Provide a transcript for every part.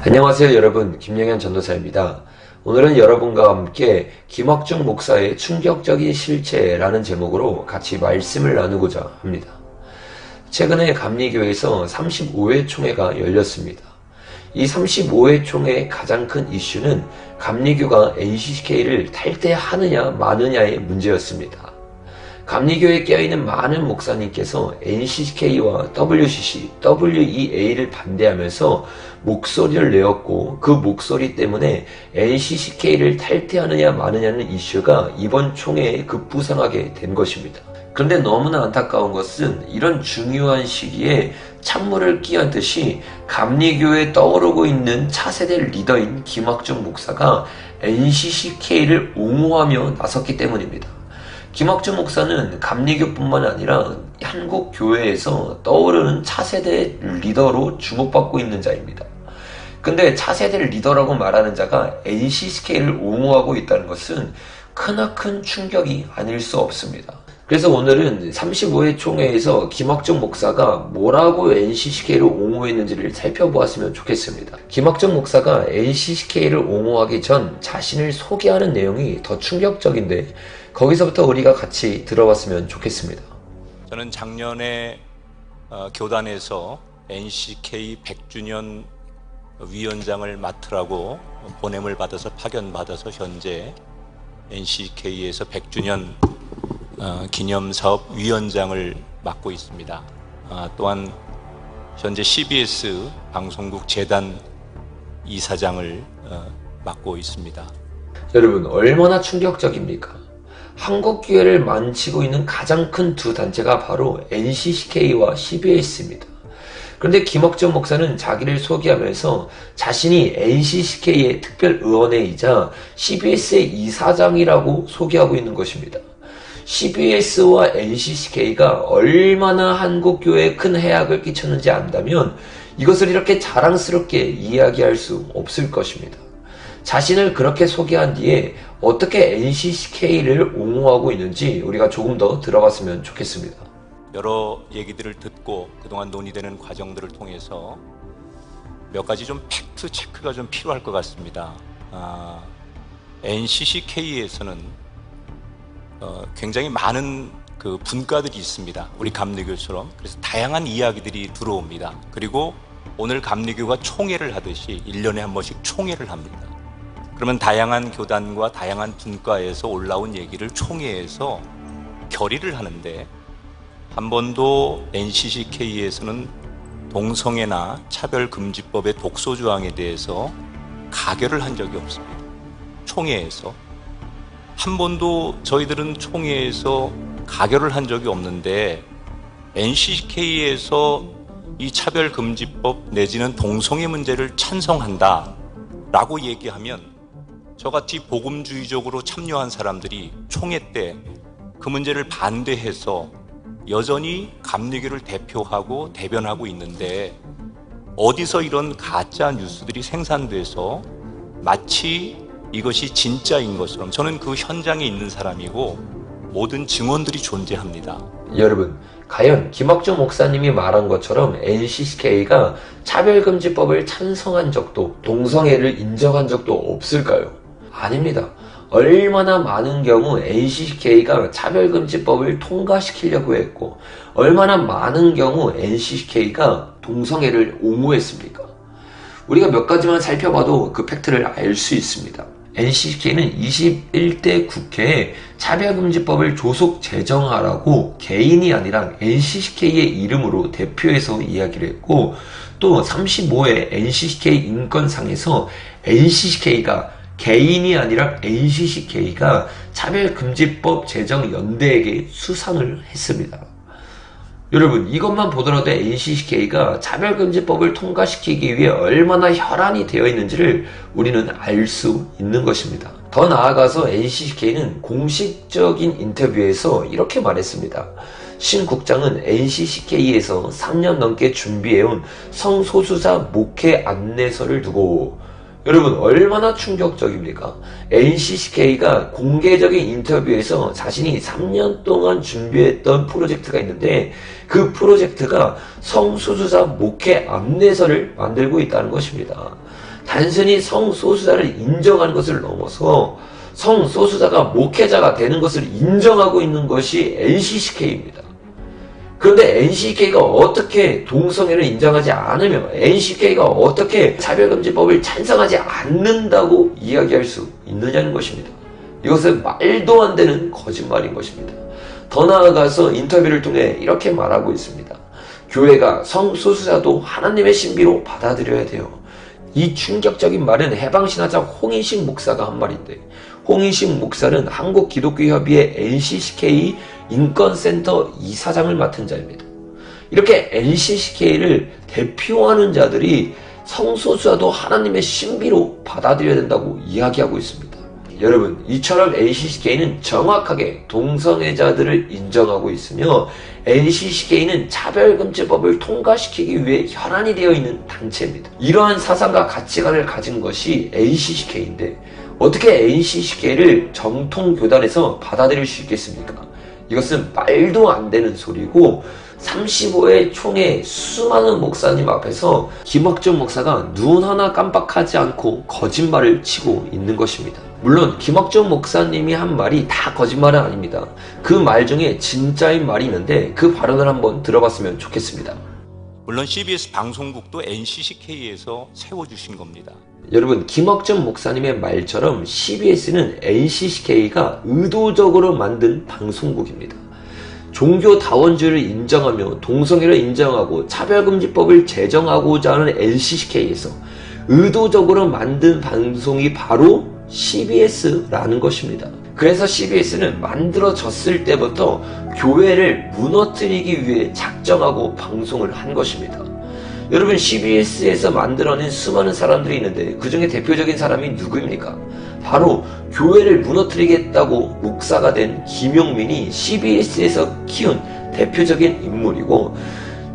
안녕하세요 여러분, 김영현 전도사입니다. 오늘은 여러분과 함께 김학중 목사의 충격적인 실체라는 제목으로 같이 말씀을 나누고자 합니다. 최근에 감리교회에서 35회 총회가 열렸습니다. 이 35회 총회의 가장 큰 이슈는 감리교가 NCCK를 탈퇴하느냐 마느냐의 문제였습니다. 감리교회에 깨어있는 많은 목사님께서 NCCK와 WCC, WEA를 반대하면서 목소리를 내었고, 그 목소리 때문에 NCCK를 탈퇴하느냐 마느냐는 이슈가 이번 총회에 급부상하게 된 것입니다. 그런데 너무나 안타까운 것은 이런 중요한 시기에 찬물을 끼얹듯이 감리교회에 떠오르고 있는 차세대 리더인 김학중 목사가 NCCK를 옹호하며 나섰기 때문입니다. 김학중 목사는 감리교뿐만 아니라 한국 교회에서 떠오르는 차세대 리더로 주목받고 있는 자입니다. 근데 차세대 리더라고 말하는 자가 NCCK를 옹호하고 있다는 것은 크나큰 충격이 아닐 수 없습니다. 그래서 오늘은 35회 총회에서 김학중 목사가 뭐라고 NCCK를 옹호했는지를 살펴보았으면 좋겠습니다. 김학중 목사가 NCCK를 옹호하기 전 자신을 소개하는 내용이 더 충격적인데 거기서부터 우리가 같이 들어봤으면 좋겠습니다. 저는 작년에 교단에서 NCK 100주년 위원장을 맡으라고 보냄을 받아서 파견받아서 현재 NCK에서 100주년 기념사업 위원장을 맡고 있습니다. 또한 현재 CBS 방송국 재단 이사장을 맡고 있습니다. 여러분, 얼마나 충격적입니까? 한국교회를 망치고 있는 가장 큰 두 단체가 바로 NCCK와 CBS입니다. 그런데 김학중 목사는 자기를 소개하면서 자신이 NCCK의 특별의원회이자 CBS의 이사장이라고 소개하고 있는 것입니다. CBS와 NCCK가 얼마나 한국교회에 큰 해악을 끼쳤는지 안다면 이것을 이렇게 자랑스럽게 이야기할 수 없을 것입니다. 자신을 그렇게 소개한 뒤에 어떻게 NCCK를 옹호하고 있는지 우리가 조금 더 들어봤으면 좋겠습니다. 여러 얘기들을 듣고 그동안 논의되는 과정들을 통해서 몇 가지 좀 팩트 체크가 좀 필요할 것 같습니다. NCCK에서는 굉장히 많은 그 분과들이 있습니다. 우리 감리교처럼. 그래서 다양한 이야기들이 들어옵니다. 그리고 오늘 감리교가 총회를 하듯이 1년에 한 번씩 총회를 합니다. 그러면 다양한 교단과 다양한 분과에서 올라온 얘기를 총회에서 결의를 하는데 한 번도 NCCK에서는 동성애나 차별금지법의 독소조항에 대해서 가결을 한 적이 없습니다. 총회에서. 한 번도 저희들은 총회에서 가결을 한 적이 없는데 NCCK에서 이 차별금지법 내지는 동성애 문제를 찬성한다 라고 얘기하면 저같이 복음주의적으로 참여한 사람들이 총회 때 그 문제를 반대해서 여전히 감리교를 대표하고 대변하고 있는데 어디서 이런 가짜 뉴스들이 생산돼서 마치 이것이 진짜인 것처럼, 저는 그 현장에 있는 사람이고 모든 증언들이 존재합니다. 여러분, 과연 김학중 목사님이 말한 것처럼 NCCK가 차별금지법을 찬성한 적도, 동성애를 인정한 적도 없을까요? 아닙니다. 얼마나 많은 경우 NCCK가 차별금지법을 통과시키려고 했고, 얼마나 많은 경우 NCCK가 동성애를 옹호했습니까? 우리가 몇 가지만 살펴봐도 그 팩트를 알 수 있습니다. NCCK는 21대 국회에 차별금지법을 조속 제정하라고 개인이 아니라 NCCK의 이름으로 대표해서 이야기를 했고, 또 35회 NCCK 인권상에서 NCCK가 개인이 아니라 NCCK가 차별금지법 제정연대에게 수상을 했습니다. 여러분, 이것만 보더라도 NCCK가 차별금지법을 통과시키기 위해 얼마나 혈안이 되어 있는지를 우리는 알 수 있는 것입니다. 더 나아가서 NCCK는 공식적인 인터뷰에서 이렇게 말했습니다. 신 국장은 NCCK에서 3년 넘게 준비해온 성소수자 목회 안내서를 두고 여러분 얼마나 충격적입니까? NCCK가 공개적인 인터뷰에서 자신이 3년 동안 준비했던 프로젝트가 있는데 그 프로젝트가 성소수자 목회 안내서를 만들고 있다는 것입니다. 단순히 성소수자를 인정하는 것을 넘어서 성소수자가 목회자가 되는 것을 인정하고 있는 것이 NCCK입니다. 그런데 NCK가 어떻게 동성애를 인정하지 않으며 NCK가 어떻게 차별금지법을 찬성하지 않는다고 이야기할 수 있느냐는 것입니다. 이것은 말도 안 되는 거짓말인 것입니다. 더 나아가서 인터뷰를 통해 이렇게 말하고 있습니다. 교회가 성소수자도 하나님의 신비로 받아들여야 돼요. 이 충격적인 말은 해방신화자 홍인식 목사가 한 말인데, 홍인식 목사는 한국기독교협의회 NCCK 인권센터 이사장을 맡은 자입니다. 이렇게 NCCK를 대표하는 자들이 성소수자도 하나님의 신비로 받아들여야 된다고 이야기하고 있습니다. 여러분, 이처럼 NCCK는 정확하게 동성애자들을 인정하고 있으며 NCCK는 차별금지법을 통과시키기 위해 혈안이 되어 있는 단체입니다. 이러한 사상과 가치관을 가진 것이 NCCK인데 어떻게 NCCK를 정통교단에서 받아들일 수 있겠습니까? 이것은 말도 안 되는 소리고 35회 총회 수많은 목사님 앞에서 김학종 목사가 눈 하나 깜빡하지 않고 거짓말을 치고 있는 것입니다. 물론 김학종 목사님이 한 말이 다 거짓말은 아닙니다. 그 말 중에 진짜인 말이 있는데 그 발언을 한번 들어봤으면 좋겠습니다. 물론 CBS 방송국도 NCCK에서 세워주신 겁니다. 여러분, 김학종 목사님의 말처럼 CBS는 NCCK가 의도적으로 만든 방송국입니다. 종교다원주의를 인정하며 동성애를 인정하고 차별금지법을 제정하고자 하는 NCCK에서 의도적으로 만든 방송이 바로 CBS라는 것입니다. 그래서 CBS는 만들어졌을 때부터 교회를 무너뜨리기 위해 작정하고 방송을 한 것입니다. 여러분, CBS에서 만들어낸 수많은 사람들이 있는데 그 중에 대표적인 사람이 누구입니까? 바로 교회를 무너뜨리겠다고 목사가 된 김용민이 CBS에서 키운 대표적인 인물이고,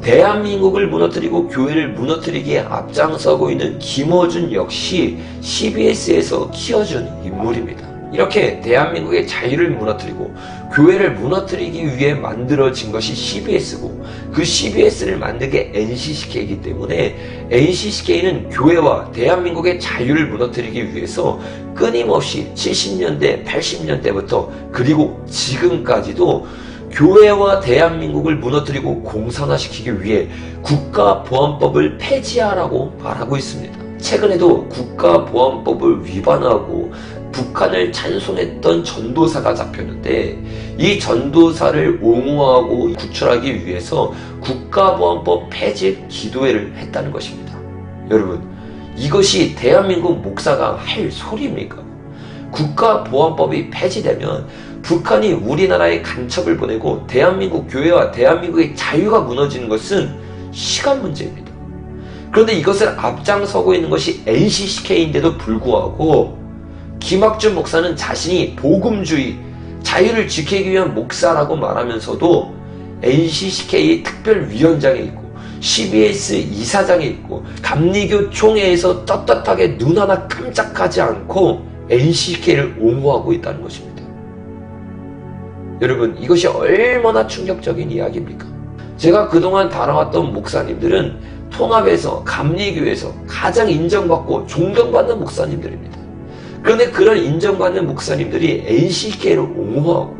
대한민국을 무너뜨리고 교회를 무너뜨리기에 앞장서고 있는 김어준 역시 CBS에서 키워준 인물입니다. 이렇게 대한민국의 자유를 무너뜨리고 교회를 무너뜨리기 위해 만들어진 것이 CBS고, 그 CBS를 만든 게 NCCK이기 때문에 NCCK는 교회와 대한민국의 자유를 무너뜨리기 위해서 끊임없이 70년대, 80년대부터 그리고 지금까지도 교회와 대한민국을 무너뜨리고 공산화시키기 위해 국가보안법을 폐지하라고 말하고 있습니다. 최근에도 국가보안법을 위반하고 북한을 찬송했던 전도사가 잡혔는데 이 전도사를 옹호하고 구출하기 위해서 국가보안법 폐지 기도회를 했다는 것입니다. 여러분, 이것이 대한민국 목사가 할 소리입니까? 국가보안법이 폐지되면 북한이 우리나라에 간첩을 보내고 대한민국 교회와 대한민국의 자유가 무너지는 것은 시간 문제입니다. 그런데 이것을 앞장서고 있는 것이 NCCK인데도 불구하고 김학준 목사는 자신이 복음주의, 자유를 지키기 위한 목사라고 말하면서도 NCCK 특별위원장에 있고 CBS 이사장에 있고 감리교 총회에서 떳떳하게 눈 하나 깜짝하지 않고 NCCK를 옹호하고 있다는 것입니다. 여러분, 이것이 얼마나 충격적인 이야기입니까? 제가 그동안 다뤄왔던 목사님들은 통합에서, 감리교에서 가장 인정받고 존경받는 목사님들입니다. 그런데 그런 인정받는 목사님들이 NCCK를 옹호하고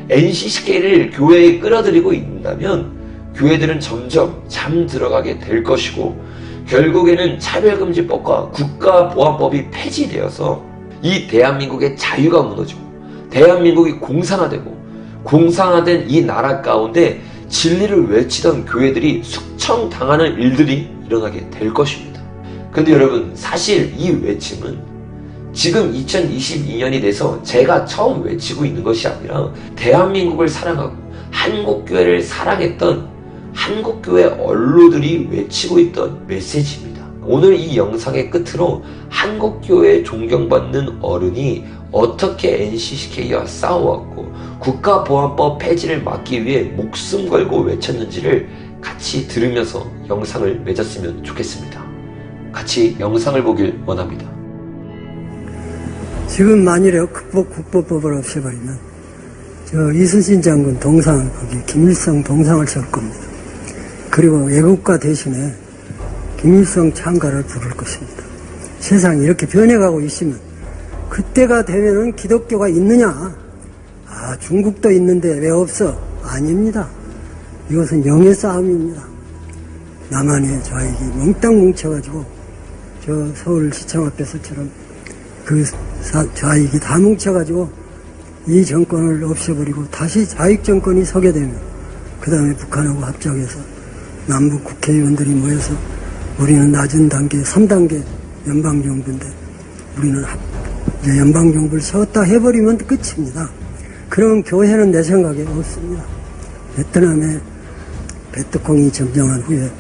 NCCK를 교회에 끌어들이고 있다면 교회들은 점점 잠들어가게 될 것이고, 결국에는 차별금지법과 국가보안법이 폐지되어서 이 대한민국의 자유가 무너지고 대한민국이 공산화되고 공산화된 이 나라 가운데 진리를 외치던 교회들이 숙청당하는 일들이 일어나게 될 것입니다. 근데 여러분, 사실 이 외침은 지금 2022년이 돼서 제가 처음 외치고 있는 것이 아니라 대한민국을 사랑하고 한국교회를 사랑했던 한국교회 언로들이 외치고 있던 메시지입니다. 오늘 이 영상의 끝으로 한국교회에 존경받는 어른이 어떻게 NCCK와 싸워왔고 국가보안법 폐지를 막기 위해 목숨 걸고 외쳤는지를 같이 들으면서 영상을 맺었으면 좋겠습니다. 같이 영상을 보길 원합니다. 지금 만일에 국보법을 없애버리면 이순신 장군 동상, 거기 김일성 동상을 세울 겁니다. 그리고 애국가 대신에 김일성 창가를 부를 것입니다. 세상이 이렇게 변해가고 있으면 그때가 되면은 기독교가 있느냐? 중국도 있는데 왜 없어? 아닙니다. 이것은 영의 싸움입니다. 남한의 좌익이 몽땅 뭉쳐가지고 저 서울시청 앞에서처럼 그 좌익이 다 뭉쳐가지고 이 정권을 없애버리고 다시 좌익 정권이 서게 되면 그 다음에 북한하고 합작해서 남북 국회의원들이 모여서 우리는 낮은 단계 3단계 연방정부인데 우리는 이제 연방정부를 세웠다 해버리면 끝입니다. 그럼 교회는 내 생각에 없습니다. 베트남에 베트콩이 점령한 후에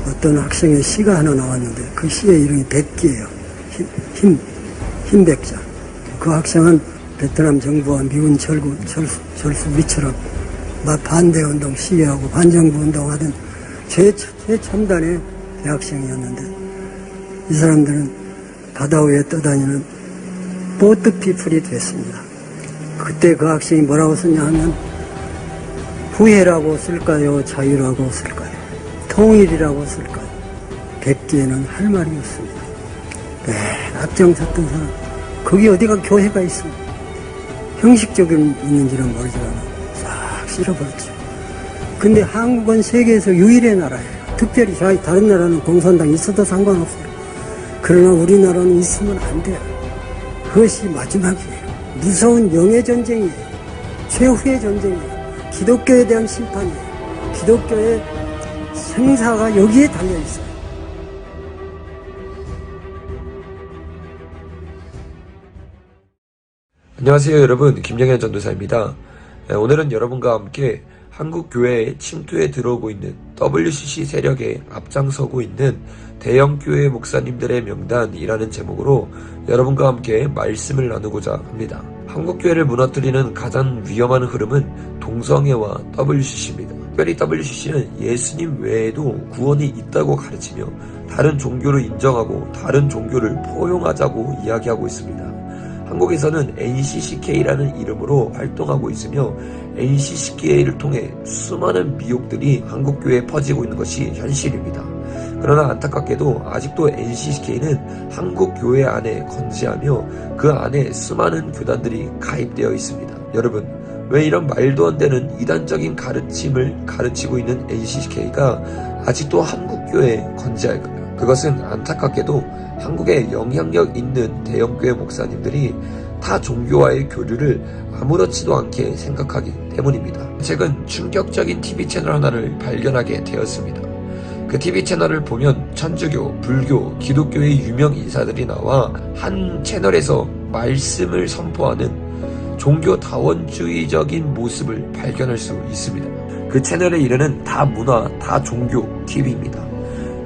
어떤 학생의 시가 하나 나왔는데 그 시의 이름이 백기예요. 흰백자. 그 학생은 베트남 정부와 미군 철수 미처럼 반대운동 시위하고 반정부 운동하던 최첨단의 대학생이었는데 이 사람들은 바다 위에 떠다니는 보트 피플이 됐습니다. 그때 그 학생이 뭐라고 썼냐 하면 후회라고 쓸까요? 자유라고 쓸까요? 통일이라고 쓸까요? 백기에는 할 말이 없습니다. 앞장섰던 사람, 거기 어디가 교회가 있어? 형식적인 있는지는 모르지만 싹 쓸어버렸죠. 근데 한국은 세계에서 유일의 나라예요. 특별히 다른 나라는 공산당이 있어도 상관없어요. 그러나 우리나라는 있으면 안 돼요. 그것이 마지막이에요. 무서운 영의 전쟁이에요. 최후의 전쟁이에요. 기독교에 대한 심판이에요. 기독교의 생사가 여기에 달려있어요. 안녕하세요 여러분, 김영현 전도사입니다. 오늘은 여러분과 함께 한국 교회의 침투에 들어오고 있는 WCC 세력에 앞장서고 있는 대형 교회 목사님들의 명단이라는 제목으로 여러분과 함께 말씀을 나누고자 합니다. 한국 교회를 무너뜨리는 가장 위험한 흐름은 동성애와 WCC입니다. 특별히 WCC는 예수님 외에도 구원이 있다고 가르치며 다른 종교를 인정하고 다른 종교를 포용하자고 이야기하고 있습니다. 한국에서는 NCCK라는 이름으로 활동하고 있으며 NCCK를 통해 수많은 미혹들이 한국교회에 퍼지고 있는 것이 현실입니다. 그러나 안타깝게도 아직도 NCCK는 한국교회 안에 건재하며 그 안에 수많은 교단들이 가입되어 있습니다. 여러분, 왜 이런 말도 안 되는 이단적인 가르침을 가르치고 있는 NCCK가 아직도 한국교회에 건재할까요? 그것은 안타깝게도 한국에 영향력 있는 대형교회 목사님들이 타 종교와의 교류를 아무렇지도 않게 생각하기 때문입니다. 최근 충격적인 TV 채널 하나를 발견하게 되었습니다. 그 TV 채널을 보면 천주교, 불교, 기독교의 유명 인사들이 나와 한 채널에서 말씀을 선포하는 종교다원주의적인 모습을 발견할 수 있습니다. 그 채널의 이름은 다문화, 다종교 TV입니다.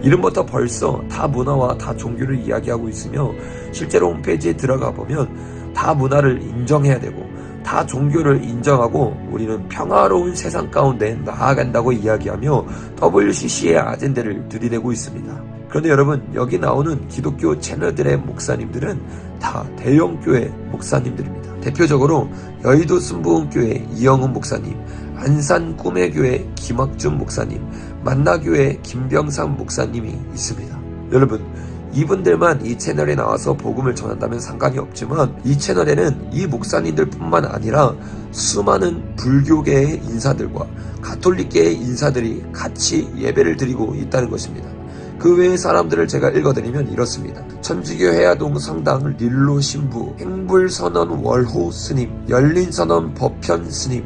이름부터 벌써 다문화와 다종교를 이야기하고 있으며 실제로 홈페이지에 들어가 보면 다문화를 인정해야 되고 다종교를 인정하고 우리는 평화로운 세상 가운데 나아간다고 이야기하며 WCC의 아젠다를 들이대고 있습니다. 그런데 여러분, 여기 나오는 기독교 채널들의 목사님들은 다 대형교회 목사님들입니다. 대표적으로 여의도 순복음교회 이영훈 목사님, 안산 꿈의교회 김학준 목사님, 만나교회 김병삼 목사님이 있습니다. 여러분, 이분들만 이 채널에 나와서 복음을 전한다면 상관이 없지만 이 채널에는 이 목사님들 뿐만 아니라 수많은 불교계의 인사들과 가톨릭계의 인사들이 같이 예배를 드리고 있다는 것입니다. 그 외의 사람들을 제가 읽어드리면 이렇습니다. 천주교 해화동 성당 릴로 신부, 행불선언 월호 스님, 열린선언 법현 스님.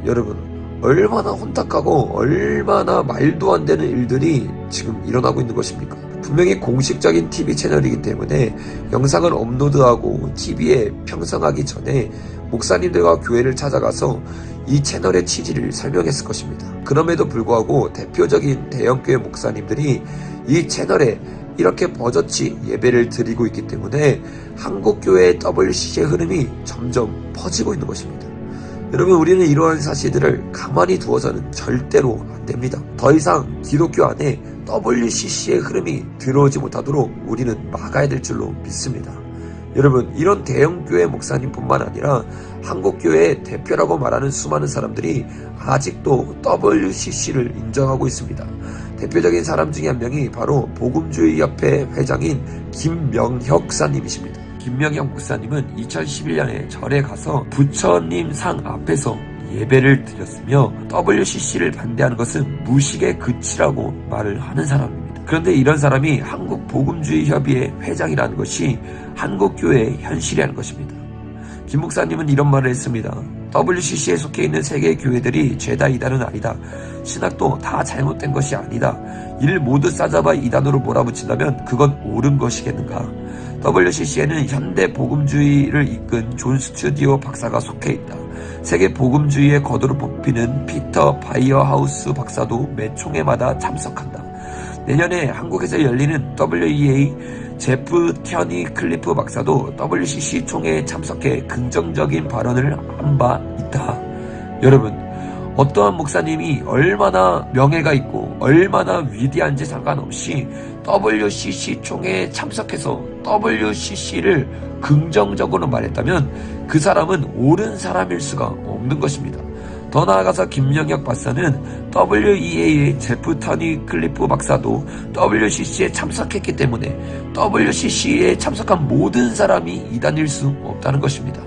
여러분, 얼마나 혼탁하고 얼마나 말도 안 되는 일들이 지금 일어나고 있는 것입니까? 분명히 공식적인 TV 채널이기 때문에 영상을 업로드하고 TV에 편성하기 전에 목사님들과 교회를 찾아가서 이 채널의 취지를 설명했을 것입니다. 그럼에도 불구하고 대표적인 대형교회 목사님들이 이 채널에 이렇게 버젓이 예배를 드리고 있기 때문에 한국교회의 WCC의 흐름이 점점 퍼지고 있는 것입니다. 여러분, 우리는 이러한 사실들을 가만히 두어서는 절대로 안 됩니다. 더 이상 기독교 안에 WCC의 흐름이 들어오지 못하도록 우리는 막아야 될 줄로 믿습니다. 여러분, 이런 대형교회 목사님뿐만 아니라 한국교회의 대표라고 말하는 수많은 사람들이 아직도 WCC를 인정하고 있습니다. 대표적인 사람 중에 한 명이 바로 복음주의협회 회장인 김명혁 사님이십니다. 김명혁 목사님은 2011년에 절에 가서 부처님 상 앞에서 예배를 드렸으며 WCC를 반대하는 것은 무식의 그치라고 말을 하는 사람입니다. 그런데 이런 사람이 한국복음주의협의회 회장이라는 것이 한국교회의 현실이라는 것입니다. 김 목사님은 이런 말을 했습니다. WCC에 속해 있는 세계 교회들이 죄다 이단은 아니다. 신학도 다 잘못된 것이 아니다. 이를 모두 싸잡아 이단으로 몰아붙인다면 그건 옳은 것이겠는가. WCC에는 현대 복음주의를 이끈 존 스튜디오 박사가 속해 있다. 세계 복음주의의 거도로 뽑히는 피터 바이어하우스 박사도 매 총회마다 참석한다. 내년에 한국에서 열리는 WEA 제프 터니 클리프 박사도 WCC 총회에 참석해 긍정적인 발언을 한 바 있다. 여러분, 어떠한 목사님이 얼마나 명예가 있고 얼마나 위대한지 상관없이 WCC 총회에 참석해서 WCC를 긍정적으로 말했다면 그 사람은 옳은 사람일 수가 없는 것입니다. 더 나아가서 김명혁 박사는 WEA의 제프 터니 클리프 박사도 WCC에 참석했기 때문에 WCC에 참석한 모든 사람이 이단일 수 없다는 것입니다.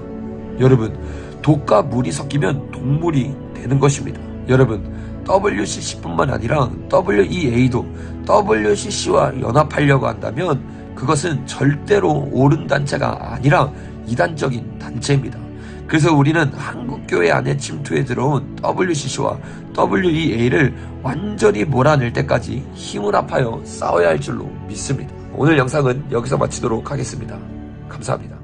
여러분, 독과 물이 섞이면 동물이 되는 것입니다. 여러분, WCC뿐만 아니라 WEA도 WCC와 연합하려고 한다면 그것은 절대로 옳은 단체가 아니라 이단적인 단체입니다. 그래서 우리는 한국교회 안에 침투해 들어온 WCC와 WEA를 완전히 몰아낼 때까지 힘을 합하여 싸워야 할 줄로 믿습니다. 오늘 영상은 여기서 마치도록 하겠습니다. 감사합니다.